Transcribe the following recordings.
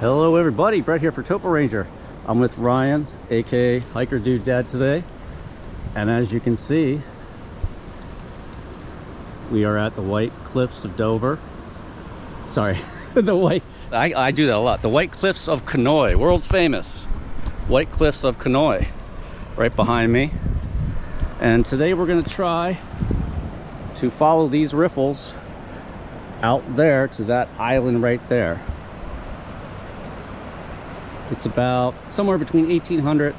Hello everybody, Brett here for TopoRanger. I'm with Ryan, aka Hiker Dude Dad today. And as you can see, we are at the White Cliffs of Dover. Sorry, I do that a lot. The White Cliffs of Conoy, world famous White Cliffs of Conoy, right behind me. And today we're gonna try to follow these riffles out there to that island right there. It's about somewhere between 1,800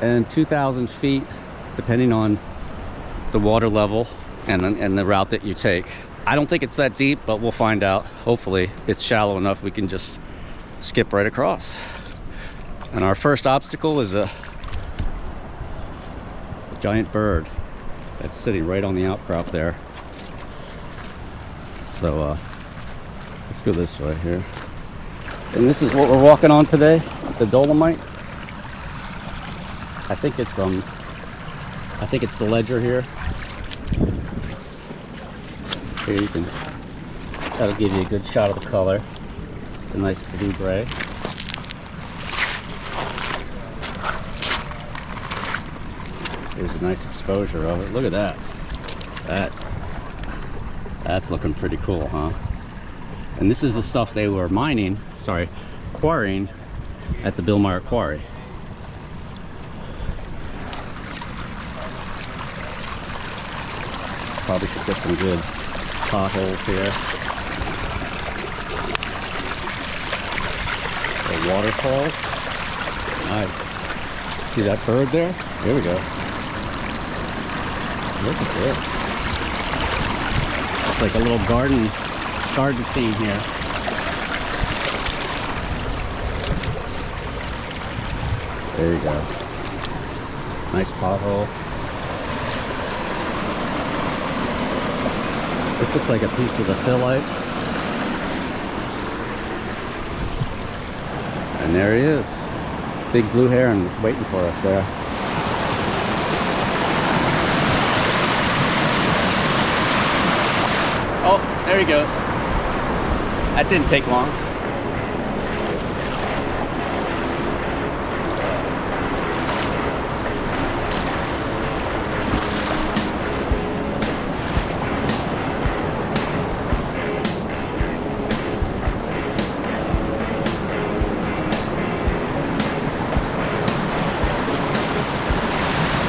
and 2,000 feet, depending on the water level and the route that you take. I don't think it's that deep, but we'll find out. Hopefully it's shallow enough we can just skip right across. And our first obstacle is a giant bird that's sitting right on the outcrop there. So let's go this way here. And this is what we're walking on today, the dolomite. I think it's the ledger here. Here you can, that'll give you a good shot of the color. It's a nice blue gray. There's a nice exposure of it. Look at that. That's looking pretty cool, huh? And this is the stuff they were quarrying at the Meyer quarry. Probably should get some good potholes here. The waterfalls. Nice. See that bird there? Here we go. Look at this. It's like a little garden scene here. There you go. Nice pothole. This looks like a piece of the phyllite. And there he is. Big blue heron waiting for us there. Oh, there he goes. That didn't take long.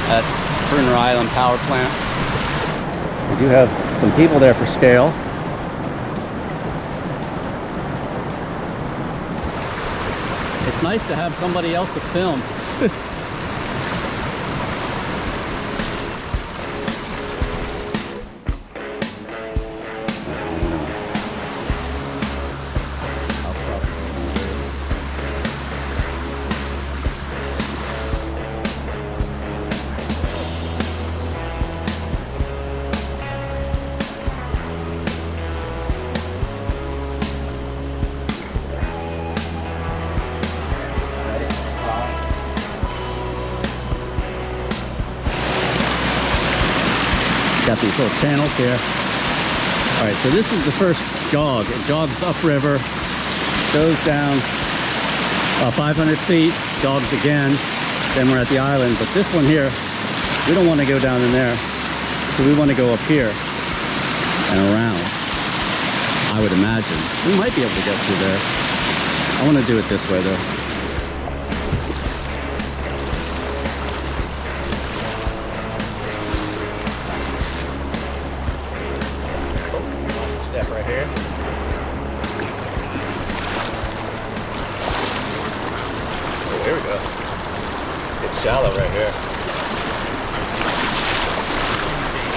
That's Bruner Island Power Plant. We do have some people there for scale. It's nice to have somebody else to film. Got these little channels here. All right, so this is the first jog. It jogs upriver, goes down 500 feet, jogs again, then we're at the island. But this one here, we don't want to go down in there, so we want to go up here and around, I would imagine. We might be able to get through there. I want to do it this way though. Step right here. Oh, here we go. It's shallow right here.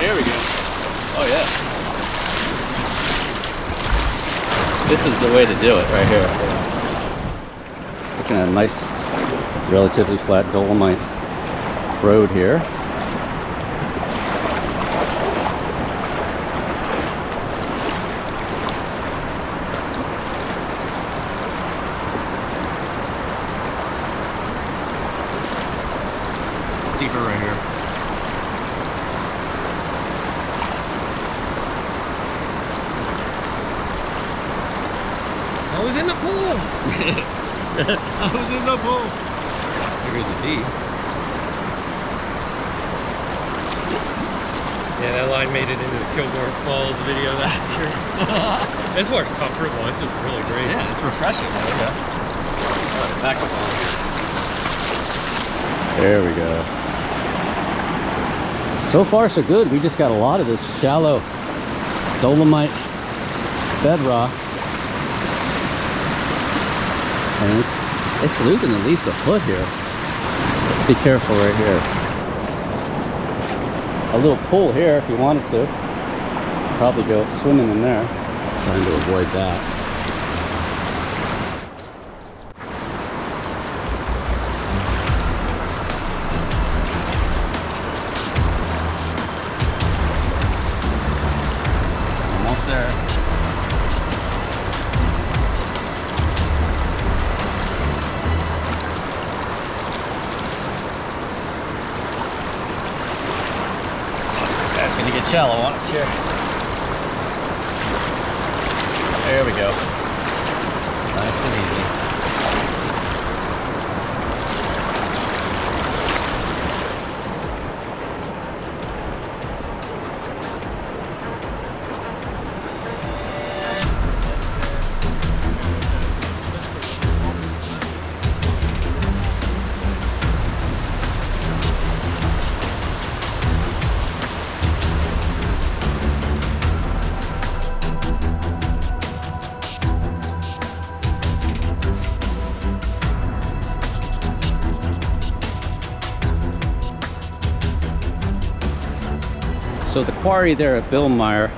There we go. Oh yeah. This is the way to do it right here. Looking at a nice, relatively flat dolomite road here. Deeper right here. I was in the pool. I was in the pool. There goes a bee. Yeah, that line made it into the Kilgore Falls video that year. This water's comfortable. This is really great. Yeah, it's refreshing. Yeah. Back up on. There we go. So far so good. We just got a lot of this shallow dolomite bedrock, and it's losing at least a foot here. Let's be careful right here. A little pool here if you wanted to. Probably go swimming in there. Trying to avoid that. Almost there. It's gonna get shallow on us here. There we go. Nice and easy. So the quarry there at Meyer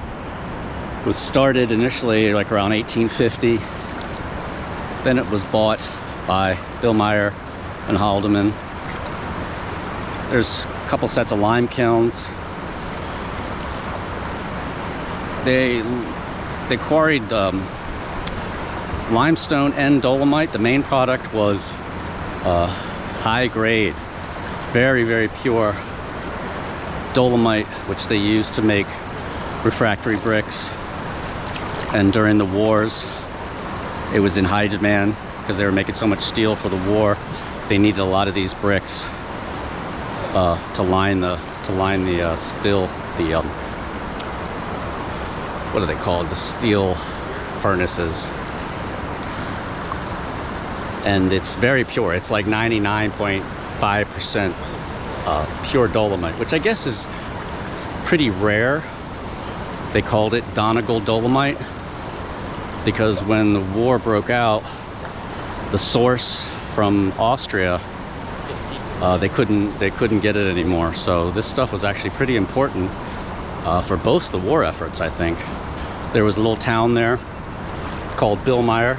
was started initially like around 1850. Then it was bought by Meyer and Haldeman. There's a couple sets of lime kilns. They quarried limestone and dolomite. The main product was high grade, very, very pure dolomite, which they used to make refractory bricks. And during the wars, it was in high demand because they were making so much steel for the war. They needed a lot of these bricks to line the steel, what are they called? The steel furnaces. And it's very pure. It's like 99.5% pure dolomite, which I guess is pretty rare. They called it Donegal dolomite because when the war broke out, the source from Austria, they couldn't get it anymore. So this stuff was actually pretty important for both the war efforts, I think. There was a little town there called Meyer.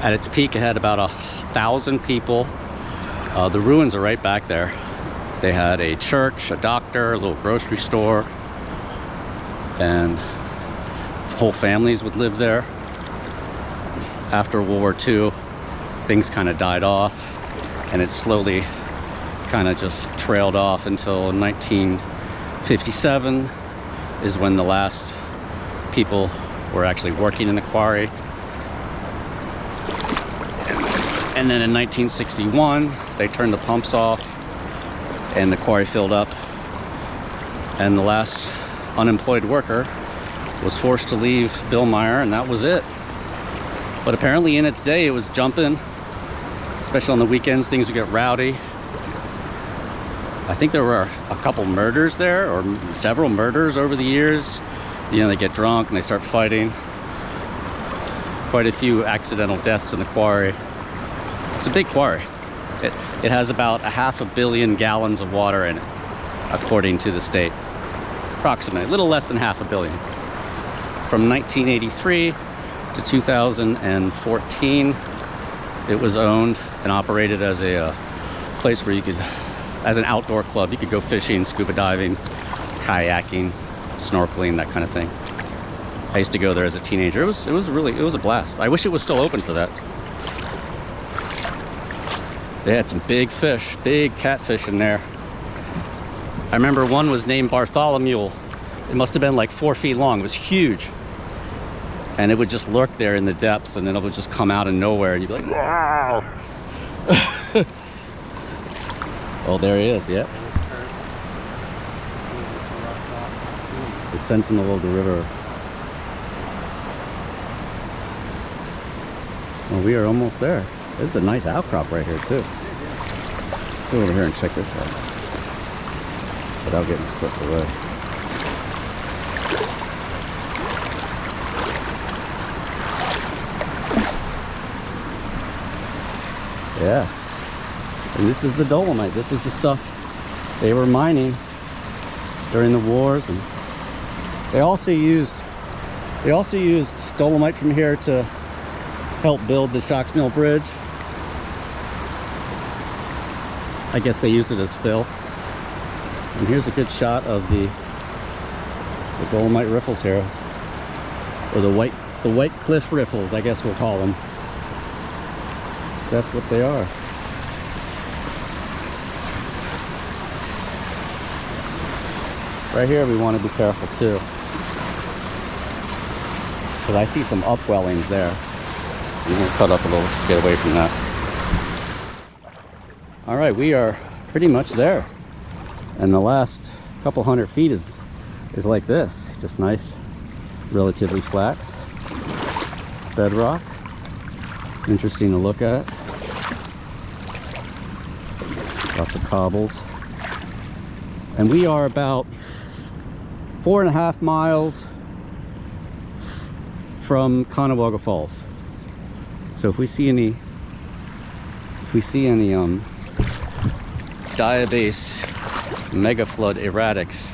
At its peak, it had about 1,000 people. The ruins are right back there. They had a church, a doctor, a little grocery store, and whole families would live there. After World War II, things kind of died off, and it slowly kind of just trailed off until 1957 is when the last people were actually working in the quarry. And then in 1961, they turned the pumps off and the quarry filled up, and the last unemployed worker was forced to leave Meyer, and that was it. But apparently in its day it was jumping, especially on the weekends. Things would get rowdy. I think there were a couple murders there, or several murders over the years. You know, they get drunk and they start fighting. Quite a few accidental deaths in the quarry. It's a big quarry. It has about 500 million gallons of water in it, according to the state. Approximately, a little less than 500 million. From 1983 to 2014, it was owned and operated as a place where you could, as an outdoor club, you could go fishing, scuba diving, kayaking, snorkeling, that kind of thing. I used to go there as a teenager. It was a blast. I wish it was still open for that. They had some big fish, big catfish in there. I remember one was named Bartholomew. It must have been like 4 feet long. It was huge. and it would just lurk there in the depths, and then it would just come out of nowhere, and you'd be like, wow. Oh, there he is, yeah. The sentinel of the river. Well, we are almost there. This is a nice outcrop right here too. Let's go over here and check this out without getting slipped away. Yeah, and this is the dolomite. This is the stuff they were mining during the wars, and they also used dolomite from here to help build the Shocks Mill Bridge. I guess they used it as fill. And here's a good shot of the dolomite riffles here, or the White Cliff riffles, I guess we'll call them. So that's what they are. Right here we want to be careful too, because I see some upwellings there. I'm going to cut up a little to get away from that. All right, we are pretty much there, and the last couple hundred feet is like this, just nice, relatively flat bedrock. Interesting to look at. Lots of cobbles, and we are about 4.5 miles from Conoy Falls. So if we see any diabase mega flood erratics,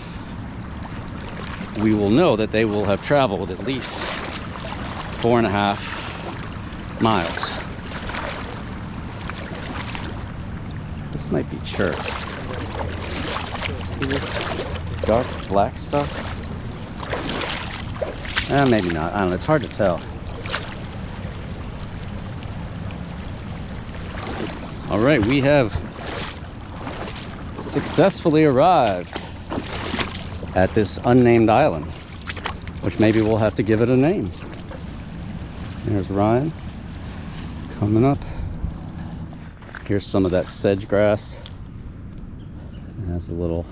we will know that they will have traveled at least 4.5 miles. This might be church. See this dark black stuff? Maybe not. I don't know. It's hard to tell. All right, we have successfully arrived at this unnamed island, which maybe we'll have to give it a name. There's Ryan coming up. Here's some of that sedge grass. It has the little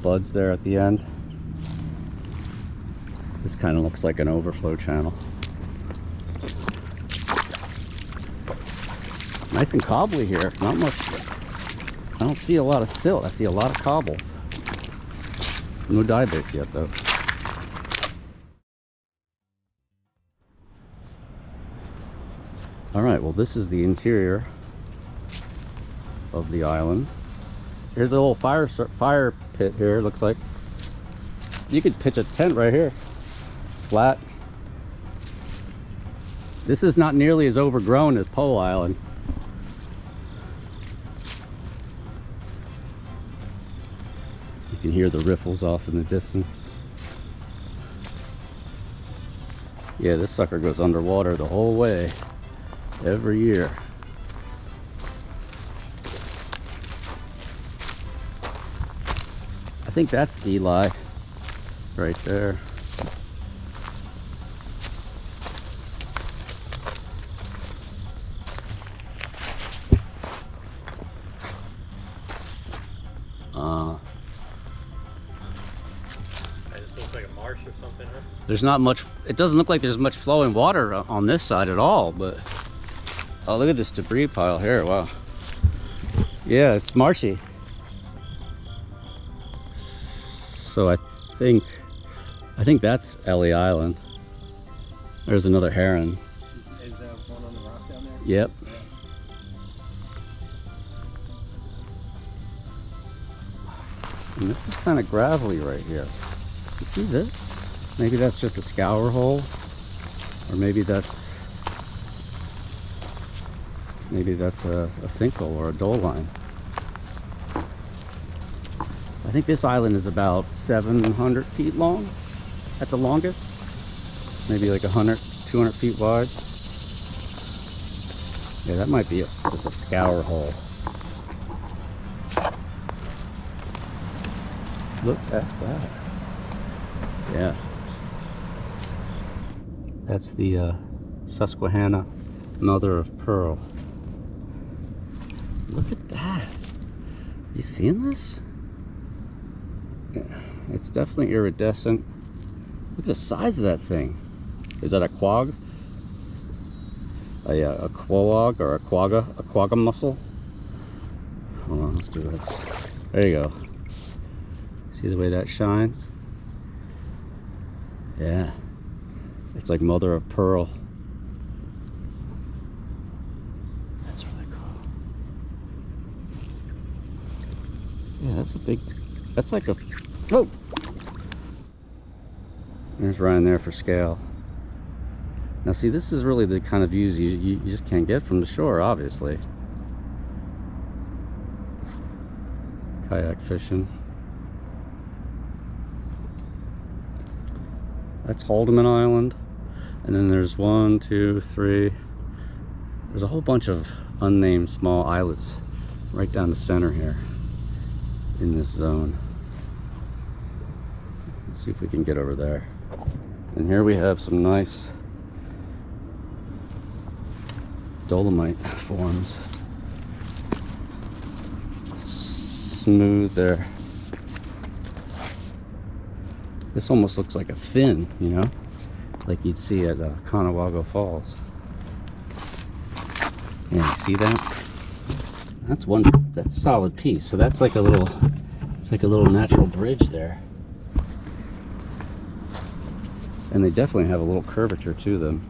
buds there at the end. This kind of looks like an overflow channel. Nice and cobbly here. Not much. I don't see a lot of silt. I see a lot of cobbles. No diabase yet though. All right, well, this is the interior of the island. Here's a little fire pit here, it looks like. You could pitch a tent right here. It's flat. This is not nearly as overgrown as Po Island. You can hear the riffles off in the distance. Yeah, this sucker goes underwater the whole way, every year. I think that's Eli right there. It just looks like a marsh or something, huh? There's not much, it doesn't look like there's much flowing water on this side at all, but oh, look at this debris pile here. Wow. Yeah, it's marshy. So I think that's Ellie Island. There's another heron. Is that one on the rock down there? Yep. And this is kind of gravelly right here. You see this? Maybe that's just a scour hole, or maybe that's a sinkhole or a dole line. I think this island is about 700 feet long at the longest. Maybe like 100, 200 feet wide. Yeah, that might be just a scour hole. Look at that. Yeah. That's the Susquehanna, mother of pearl. Look at that. You seeing this? Yeah, it's definitely iridescent. Look at the size of that thing. Is that a quag? A quag or a quagga mussel? Hold on, let's do this. There you go. See the way that shines? Yeah. It's like mother of pearl. That's really cool. Yeah, that's a big, that's like a, whoa! There's Ryan there for scale. Now see, this is really the kind of views you just can't get from the shore, obviously. Kayak fishing. That's Haldeman Island. And then there's 1, 2, 3. There's a whole bunch of unnamed small islets right down the center here in this zone. Let's see if we can get over there. And here we have some nice dolomite forms. Smooth there. This almost looks like a fin, you know, like you'd see at Conoy Falls. Yeah, you see that? That's one, that's a solid piece. So that's like a little, it's like a little natural bridge there. And they definitely have a little curvature to them.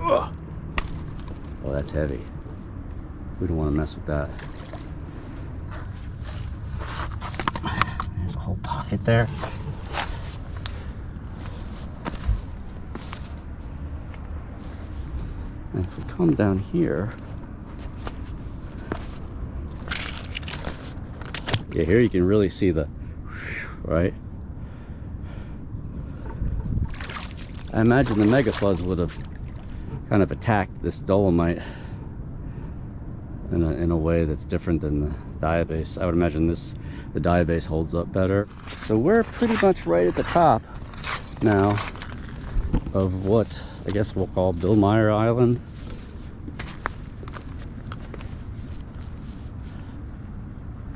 Oh, that's heavy. We don't want to mess with that. There's a whole pocket there. And if we come down here, yeah, here you can really see the, right? I imagine the mega floods would have kind of attacked this dolomite in a way that's different than the diabase. I would imagine the diabase holds up better. So we're pretty much right at the top now of what I guess we'll call Bill Meyer Island.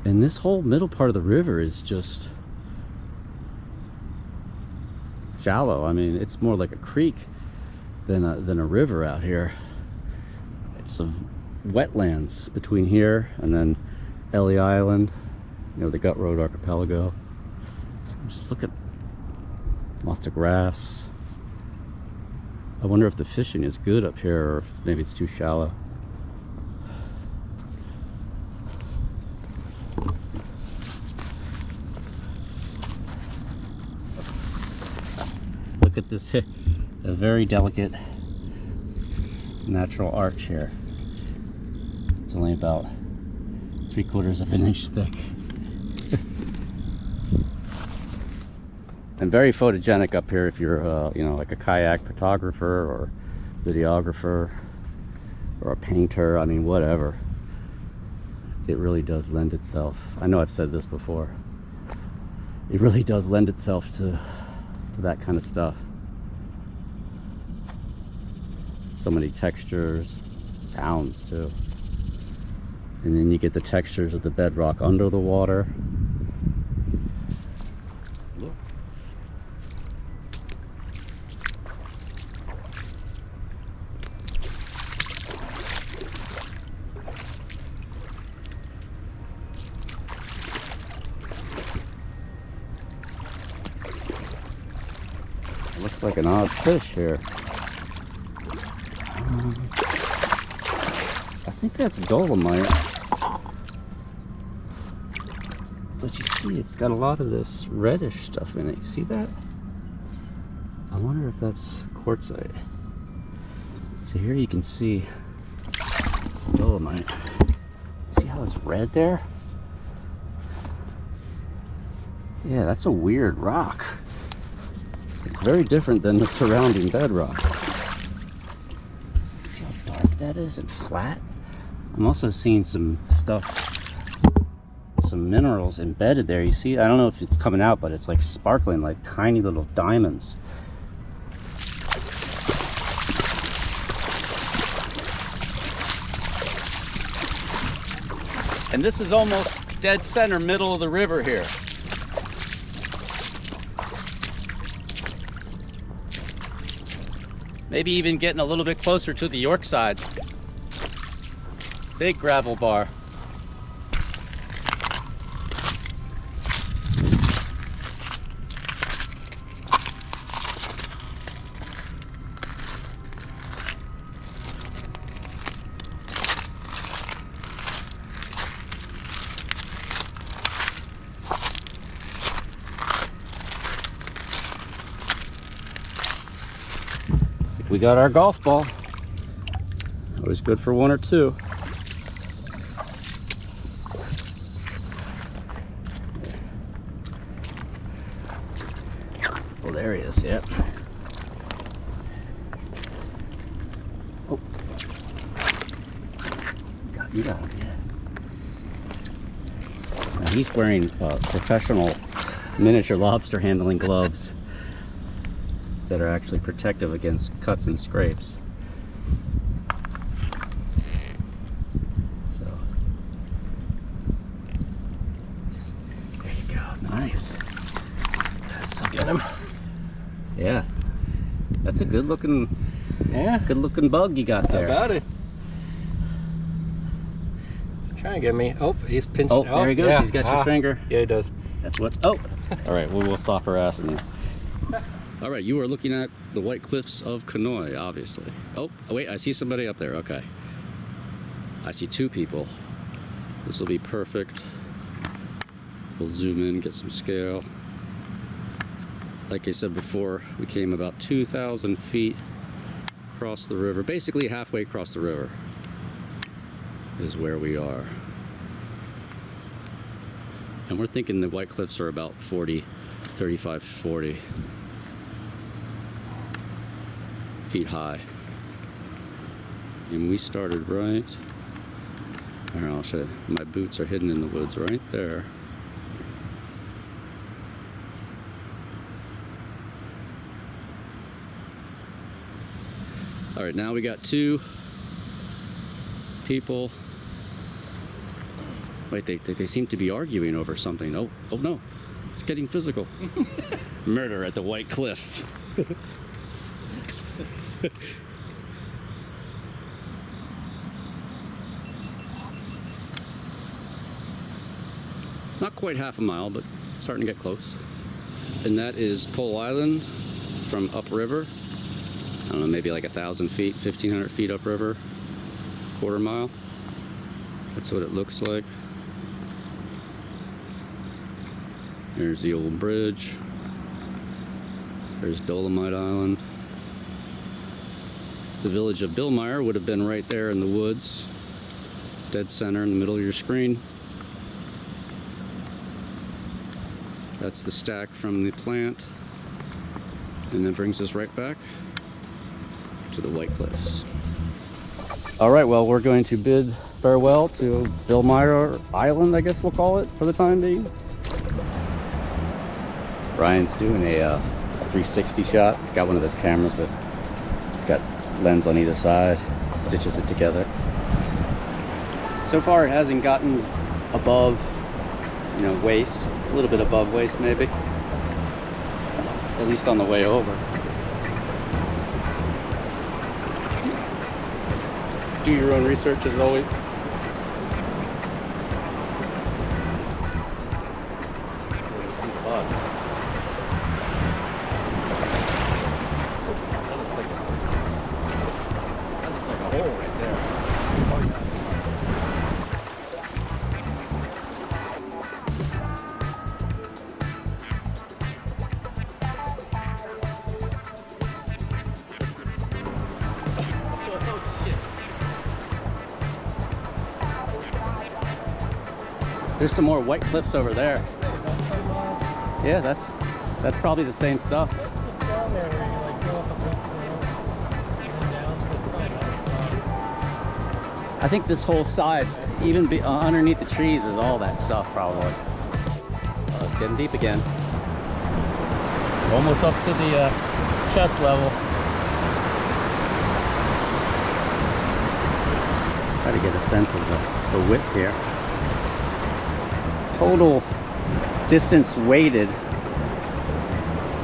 And this whole middle part of the river is just shallow. I mean, it's more like a creek than a river out here. It's some wetlands between here and then Ellie Island, you know, the Gut Road Archipelago. Just look at lots of grass. I wonder if the fishing is good up here or maybe it's too shallow. Look at this, a very delicate natural arch here. It's only about 3/4 of an inch thick. And very photogenic up here if you're, you know, like a kayak photographer or videographer or a painter. I mean, whatever. It really does lend itself. I know I've said this before. It really does lend itself to that kind of stuff. So many textures, sounds too. And then you get the textures of the bedrock under the water. Look. Looks like an odd fish here. I think that's dolomite. But you see, it's got a lot of this reddish stuff in it. You see that? I wonder if that's quartzite. So here you can see dolomite. See how it's red there? Yeah, that's a weird rock. It's very different than the surrounding bedrock. See how dark that is and flat? I'm also seeing some stuff some minerals embedded there. You see, I don't know if it's coming out, but it's like sparkling, like tiny little diamonds. And this is almost dead center middle of the river here. Maybe even getting a little bit closer to the York side. Big gravel bar. We got our golf ball. Always good for one or two. Well, there he is, yep. Oh. You got him, yeah. Now he's wearing professional miniature lobster handling gloves that are actually protective against cuts and scrapes. So, there you go, nice. Get him. Yeah, that's a good looking bug you got How there. about it? He's trying to get me. Oh, he's pinched. Oh, there he goes, yeah. he's got your finger. Yeah, he does. That's what, oh! All right, well, we'll stop harassing you. All right, you are looking at the White Cliffs of Conoy, obviously. Oh, wait, I see somebody up there, okay. I see two people. This will be perfect. We'll zoom in, get some scale. Like I said before, we came about 2,000 feet across the river. Basically halfway across the river is where we are. And we're thinking the White Cliffs are about 35, 40 feet high. And we started right, I don't know, I'll show you. My boots are hidden in the woods right there. All right, now we got two people. Wait, they seem to be arguing over something. Oh no, it's getting physical. Murder at the White Cliffs. Not quite half a mile, but starting to get close. And that is Pole Island from upriver. I don't know, maybe like 1,000 feet, 1,500 feet upriver, quarter mile. That's what it looks like. There's the old bridge. There's Dolomite Island. The village of Meyer would have been right there in the woods, dead center in the middle of your screen. That's the stack from the plant, and that brings us right back to the White Cliffs. All right, well, we're going to bid farewell to Meyer Island, I guess we'll call it for the time being. Brian's doing a 360 shot. He's got one of those cameras with, it's got lens on either side, stitches it together. So far it hasn't gotten above, waist, a little bit above waist maybe, at least on the way over. Do your own research as always. There's some more White Cliffs over there. Yeah, that's probably the same stuff. I think this whole side, even underneath the trees, is all that stuff probably. It's getting deep again. Almost up to the chest level. Try to get a sense of the width here. Total distance weighted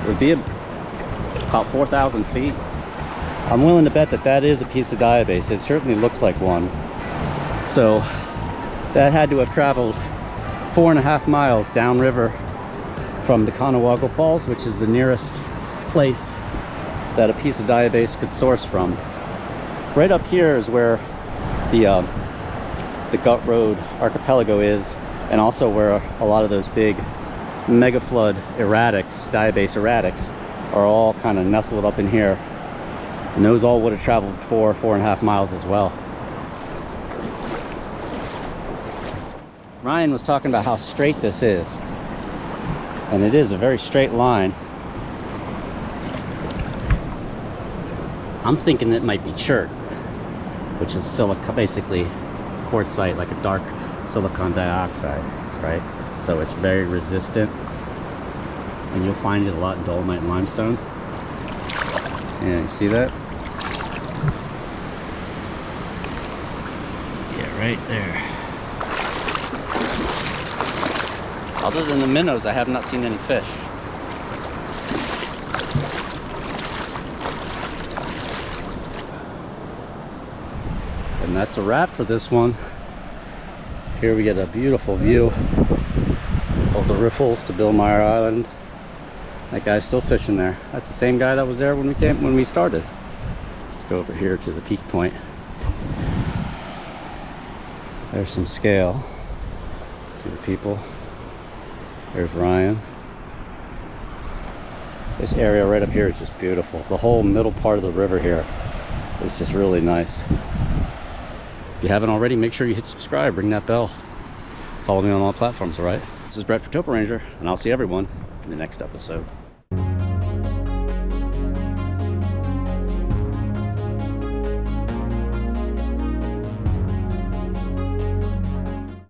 would be about 4,000 feet. I'm willing to bet that that is a piece of diabase. It certainly looks like one. So that had to have traveled 4.5 miles downriver from the Conoy Falls, which is the nearest place that a piece of diabase could source from. Right up here is where the Gut Road archipelago is, and also where a lot of those big mega flood erratics, diabase erratics, are all kind of nestled up in here. And those all would have traveled 4.5 miles as well. Ryan was talking about how straight this is, and it is a very straight line. I'm thinking it might be chert, which is silica, basically quartzite, like a dark silicon dioxide, right? So it's very resistant, and you'll find it a lot in dolomite and limestone. Yeah, you see that? Yeah, right there. Other than the minnows, I have not seen any fish. And that's a wrap for this one. Here we get a beautiful view of the riffles to Meyer Island. That guy's still fishing there. That's the same guy that was there when we started. Let's go over here to the peak point. There's some scale. See the people. There's Ryan. This area right up here is just beautiful. The whole middle part of the river here is just really nice. If you haven't already, make sure you hit subscribe, ring that bell. Follow me on all platforms, alright? This is Brett for TopoRanger, and I'll see everyone in the next episode.